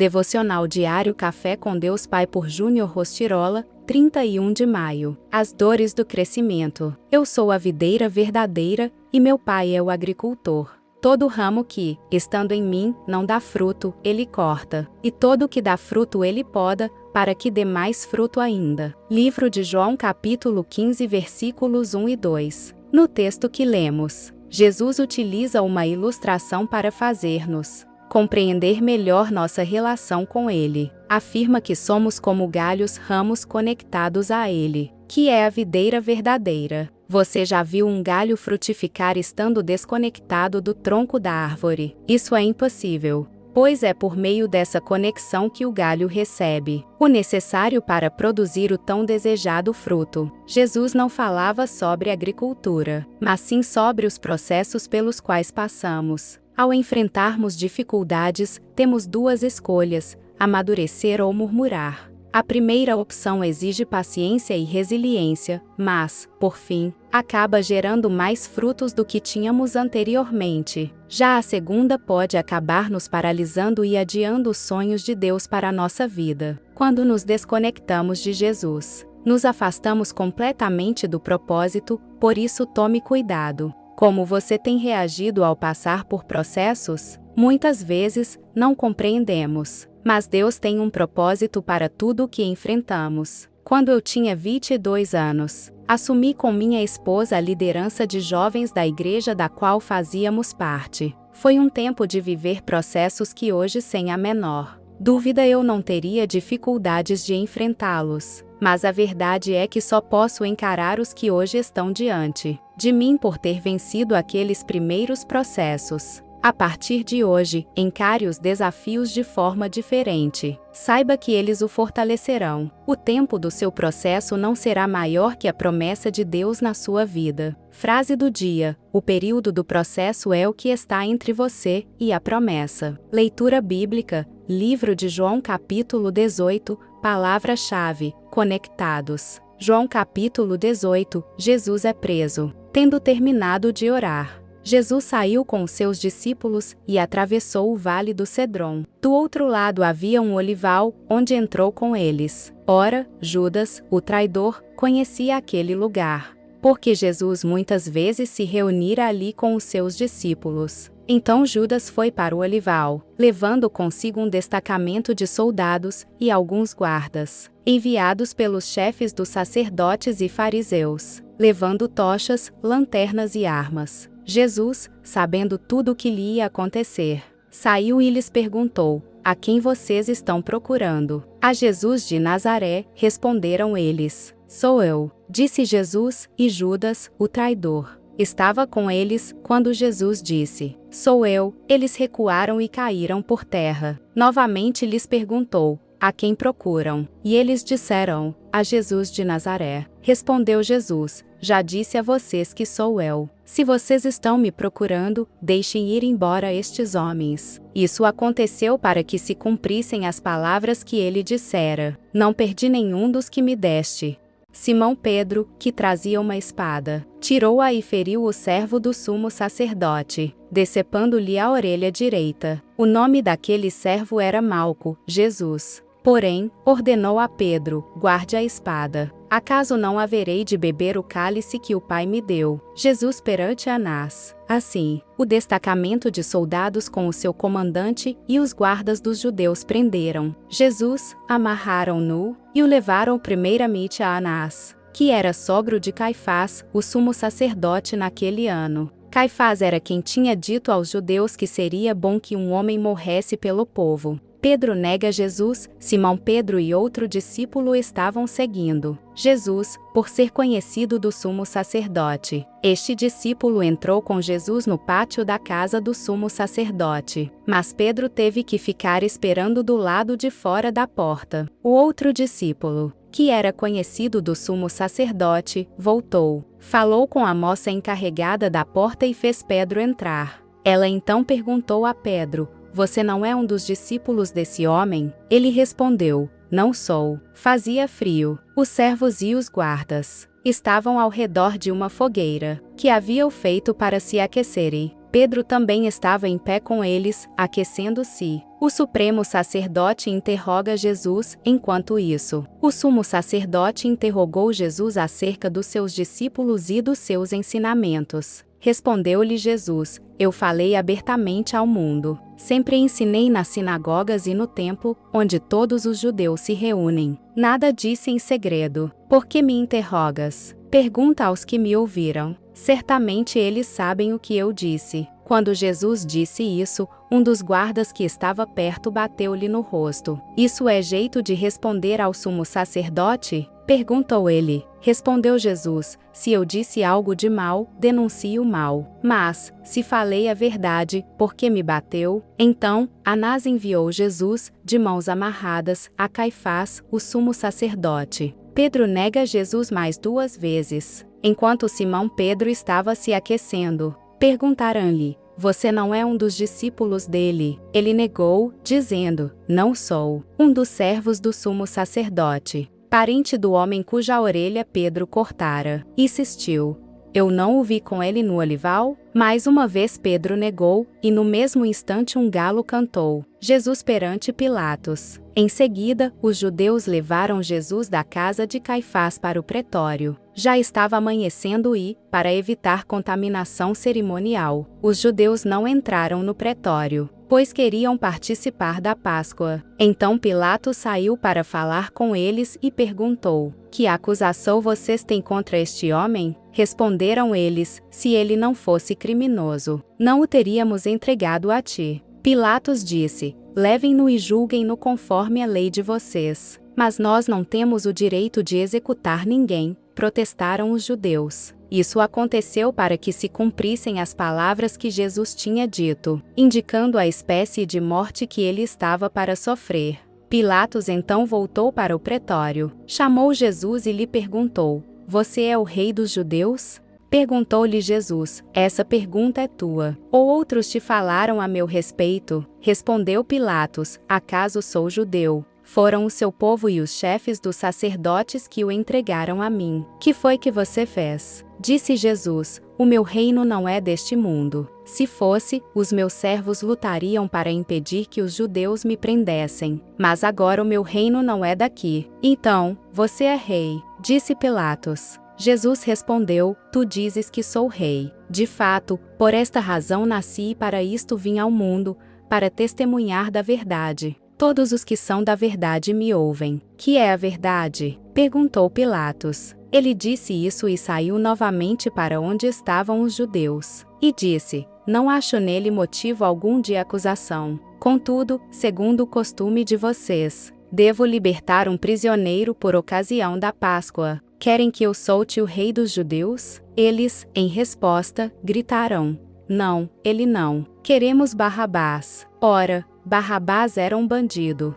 Devocional Diário Café com Deus Pai por Júnior Rostirola, 31 de maio. As dores do crescimento. Eu sou a videira verdadeira, e meu pai é o agricultor. Todo ramo que, estando em mim, não dá fruto, ele corta, e todo que dá fruto ele poda, para que dê mais fruto ainda. Livro de João capítulo 15 versículos 1 e 2. No texto que lemos, Jesus utiliza uma ilustração para fazer-nos compreender melhor nossa relação com Ele. Afirma que somos como galhos ramos conectados a Ele, que é a videira verdadeira. Você já viu um galho frutificar estando desconectado do tronco da árvore? Isso é impossível, pois é por meio dessa conexão que o galho recebe o necessário para produzir o tão desejado fruto. Jesus não falava sobre agricultura, mas sim sobre os processos pelos quais passamos. Ao enfrentarmos dificuldades, temos duas escolhas: amadurecer ou murmurar. A primeira opção exige paciência e resiliência, mas, por fim, acaba gerando mais frutos do que tínhamos anteriormente. Já a segunda pode acabar nos paralisando e adiando os sonhos de Deus para a nossa vida. Quando nos desconectamos de Jesus, nos afastamos completamente do propósito, por isso tome cuidado. Como você tem reagido ao passar por processos? Muitas vezes, não compreendemos, mas Deus tem um propósito para tudo o que enfrentamos. Quando eu tinha 22 anos, assumi com minha esposa a liderança de jovens da igreja da qual fazíamos parte. Foi um tempo de viver processos que hoje, sem a menor dúvida, eu não teria dificuldades de enfrentá-los. Mas a verdade é que só posso encarar os que hoje estão diante de mim por ter vencido aqueles primeiros processos. A partir de hoje, encare os desafios de forma diferente. Saiba que eles o fortalecerão. O tempo do seu processo não será maior que a promessa de Deus na sua vida. Frase do dia: o período do processo é o que está entre você e a promessa. Leitura bíblica, livro de João capítulo 18, palavra-chave: conectados. João capítulo 18, Jesus é preso. Tendo terminado de orar, Jesus saiu com os seus discípulos e atravessou o vale do Cedron. Do outro lado havia um olival, onde entrou com eles. Ora, Judas, o traidor, conhecia aquele lugar, porque Jesus muitas vezes se reunira ali com os seus discípulos. Então Judas foi para o olival, levando consigo um destacamento de soldados e alguns guardas, enviados pelos chefes dos sacerdotes e fariseus, levando tochas, lanternas e armas. Jesus, sabendo tudo o que lhe ia acontecer, saiu e lhes perguntou: a quem vocês estão procurando? A Jesus de Nazaré, responderam eles. Sou eu, disse Jesus, e Judas, o traidor, estava com eles quando Jesus disse: sou eu. Eles recuaram e caíram por terra. Novamente lhes perguntou: a quem procuram? E eles disseram: a Jesus de Nazaré. Respondeu Jesus: já disse a vocês que sou eu. Se vocês estão me procurando, deixem ir embora estes homens. Isso aconteceu para que se cumprissem as palavras que ele dissera: não perdi nenhum dos que me deste. Simão Pedro, que trazia uma espada, tirou-a e feriu o servo do sumo sacerdote, decepando-lhe a orelha direita. O nome daquele servo era Malco. Jesus, porém, ordenou a Pedro: guarde a espada. Acaso não haverei de beber o cálice que o Pai me deu? Jesus perante Anás. Assim, o destacamento de soldados com o seu comandante e os guardas dos judeus prenderam Jesus, amarraram-no e o levaram primeiramente a Anás, que era sogro de Caifás, o sumo sacerdote naquele ano. Caifás era quem tinha dito aos judeus que seria bom que um homem morresse pelo povo. Pedro nega Jesus. Simão Pedro e outro discípulo estavam seguindo Jesus, por ser conhecido do sumo sacerdote. Este discípulo entrou com Jesus no pátio da casa do sumo sacerdote, mas Pedro teve que ficar esperando do lado de fora da porta. O outro discípulo, que era conhecido do sumo sacerdote, voltou, falou com a moça encarregada da porta e fez Pedro entrar. Ela então perguntou a Pedro: você não é um dos discípulos desse homem? Ele respondeu: não sou. Fazia frio. Os servos e os guardas estavam ao redor de uma fogueira, que haviam feito para se aquecerem. Pedro também estava em pé com eles, aquecendo-se. O supremo sacerdote interroga Jesus. Enquanto isso, o sumo sacerdote interrogou Jesus acerca dos seus discípulos e dos seus ensinamentos. Respondeu-lhe Jesus: Eu falei abertamente ao mundo. Sempre ensinei nas sinagogas e no templo, onde todos os judeus se reúnem. Nada disse em segredo. Por que me interrogas? Pergunta aos que me ouviram. Certamente eles sabem o que eu disse. Quando Jesus disse isso, um dos guardas que estava perto bateu-lhe no rosto. Isso é jeito de responder ao sumo sacerdote? Perguntou ele. Respondeu Jesus: Se eu disse algo de mal, denuncie o mal. Mas, se falei a verdade, por que me bateu? Então, Anás enviou Jesus, de mãos amarradas, a Caifás, o sumo sacerdote. Pedro nega Jesus mais 2 vezes. Enquanto Simão Pedro estava se aquecendo, perguntaram-lhe: Você não é um dos discípulos dele? Ele negou, dizendo: Não sou. Um dos servos do sumo sacerdote, parente do homem cuja orelha Pedro cortara. Insistiu: Eu não o vi com ele no olival? Mais uma vez Pedro negou, e no mesmo instante um galo cantou. Jesus perante Pilatos. Em seguida, os judeus levaram Jesus da casa de Caifás para o pretório. Já estava amanhecendo e, para evitar contaminação cerimonial, os judeus não entraram no pretório, pois queriam participar da Páscoa. Então Pilatos saiu para falar com eles e perguntou: Que acusação vocês têm contra este homem? Responderam eles: Se ele não fosse criminoso, não o teríamos entregado a ti. Pilatos disse: Levem-no e julguem-no conforme a lei de vocês. Mas nós não temos o direito de executar ninguém, protestaram os judeus. Isso aconteceu para que se cumprissem as palavras que Jesus tinha dito, indicando a espécie de morte que ele estava para sofrer. Pilatos então voltou para o pretório, chamou Jesus e lhe perguntou: Você é o rei dos judeus? Perguntou-lhe Jesus: Essa pergunta é tua, ou outros te falaram a meu respeito? Respondeu Pilatos: Acaso sou judeu? Foram o seu povo e os chefes dos sacerdotes que o entregaram a mim. Que foi que você fez? Disse Jesus: O meu reino não é deste mundo. Se fosse, os meus servos lutariam para impedir que os judeus me prendessem. Mas agora o meu reino não é daqui. Então, você é rei, disse Pilatos. Jesus respondeu: Tu dizes que sou rei. De fato, por esta razão nasci e para isto vim ao mundo, para testemunhar da verdade. Todos os que são da verdade me ouvem. Que é a verdade? Perguntou Pilatos. Ele disse isso e saiu novamente para onde estavam os judeus. E disse: Não acho nele motivo algum de acusação. Contudo, segundo o costume de vocês, devo libertar um prisioneiro por ocasião da Páscoa. Querem que eu solte o rei dos judeus? Eles, em resposta, gritaram: Não, ele não. Queremos Barrabás. Ora, Barrabás era um bandido.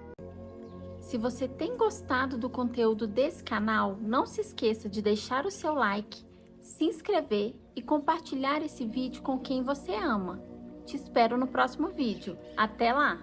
Se você tem gostado do conteúdo desse canal, não se esqueça de deixar o seu like, se inscrever e compartilhar esse vídeo com quem você ama. Te espero no próximo vídeo. Até lá!